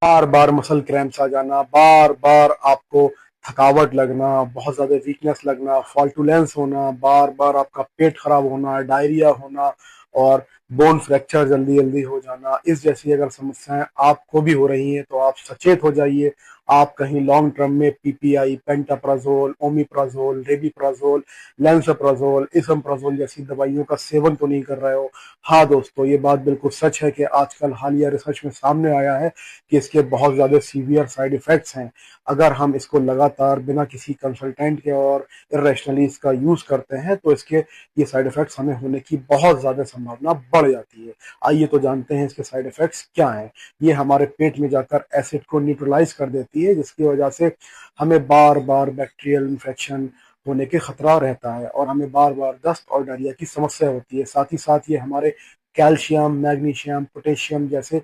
बार बार muscle cramps आ जाना, बार बार आपको थकावट लगना, बहुत ज्यादा वीकनेस लगना, फॉल्टुलेंस होना, बार बार आपका पेट खराब होना, डायरिया होना और बोन फ्रैक्चर जल्दी जल्दी हो जाना, इस जैसी अगर समस्याएं आपको भी हो रही हैं तो आप सचेत हो जाइए। आप कहीं लॉन्ग टर्म में PPI, pantoprazole, omeprazole, rabeprazole, lansoprazole, इसोम्प्राजोल जैसी दवाइयों का सेवन तो नहीं कर रहे हो। हाँ दोस्तों, ये बात बिल्कुल सच है कि आजकल हालिया रिसर्च में सामने आया है कि इसके बहुत ज्यादा सीवियर साइड इफेक्ट्स हैं। अगर हम इसको लगातार बिना किसी कंसल्टेंट के और इरेशनली इसका यूज करते हैं तो इसके ये साइड इफेक्ट्स हमें होने की बहुत ज्यादा संभावना बढ़ जाती है। आइए तो जानते हैं इसके साइड इफेक्ट्स क्या हैं। ये हमारे पेट में जाकर एसिड को न्यूट्रलाइज कर देती है, जिसकी वजह से हमें बार बार बैक्टीरियल इन्फेक्शन होने के खतरा रहता है और हमें बार बार दस्त और डायरिया की समस्या होती है। साथ ही साथ ये हमारे कैल्शियम, मैग्नीशियम, पोटेशियम जैसे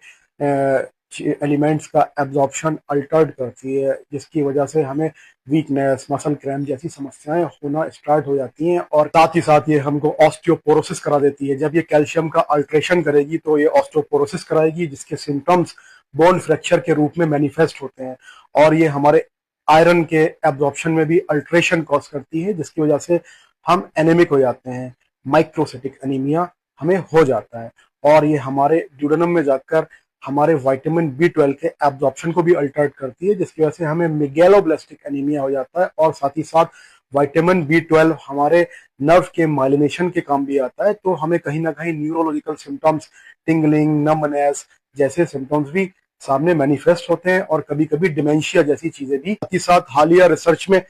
एलिमेंट्स का एब्जॉर्प्शन अल्टर्ड करती है, जिसकी वजह से हमें वीकनेस, मसल क्रैम्प जैसी समस्याएं होना स्टार्ट हो जाती हैं। और साथ ही साथ ये हमको ऑस्टियोपोरोसिस करा देती है। जब ये कैल्शियम का अल्ट्रेशन करेगी तो ये ऑस्टियोपोरोसिस कराएगी, जिसके सिम्टम्स बोन फ्रैक्चर के रूप में मैनिफेस्ट होते हैं। और ये हमारे आयरन के एब्जॉर्प्शन में भी अल्ट्रेशन कॉज करती है, जिसकी वजह से हम एनेमिक हो जाते हैं। माइक्रोसिटिक एनीमिया हमें हो जाता है और ये हमारे ड्यूडेनम में जाकर हमारे विटामिन बी 12 के एब्जॉर्प्शन को भी अल्टर्ड करती है, जिसकी वजह से हमें मेगेलोब्लास्टिक एनीमिया हो जाता है। और साथ ही साथ विटामिन बी 12 हमारे नर्व के माइलिनेशन के काम भी आता है, तो हमें कहीं ना कहीं न्यूरोलॉजिकल सिम्टम्स, टिंगलिंग, नमनेस जैसे सिम्टम्स भी सामने मैनिफेस्ट होते हैं और कभी कभी डिमेंशिया जैसी चीजें भी। साथ ही साथ हालिया रिसर्च में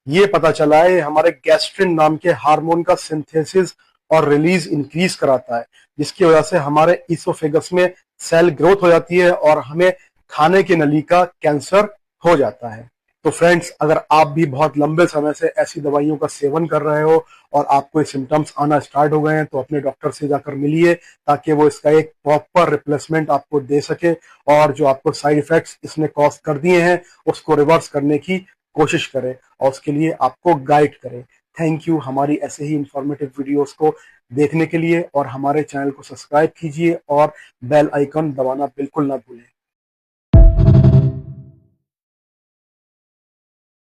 ये पता चला है हमारे गैस्ट्रिन नाम के हार्मोन का सिंथेसिस और रिलीज इंक्रीज कराता है, जिसकी वजह से हमारे इसोफेगस में सेल ग्रोथ हो जाती है और हमें खाने की नली का कैंसर हो जाता है। तो फ्रेंड्स, अगर आप भी बहुत लंबे समय से ऐसी दवाइयों का सेवन कर रहे हो और आपको ये सिम्टम्स आना स्टार्ट हो गए हैं तो अपने डॉक्टर से जाकर मिलिए, ताकि वो इसका एक प्रॉपर रिप्लेसमेंट आपको दे सके और जो आपको साइड इफेक्ट्स इसने कॉज कर दिए हैं उसको रिवर्स करने की कोशिश करें और उसके लिए आपको गाइड करें। थैंक यू हमारी ऐसे ही इंफॉर्मेटिव वीडियोस को देखने के लिए, और हमारे चैनल को सब्सक्राइब कीजिए और बेल आइकन दबाना बिल्कुल ना भूलें।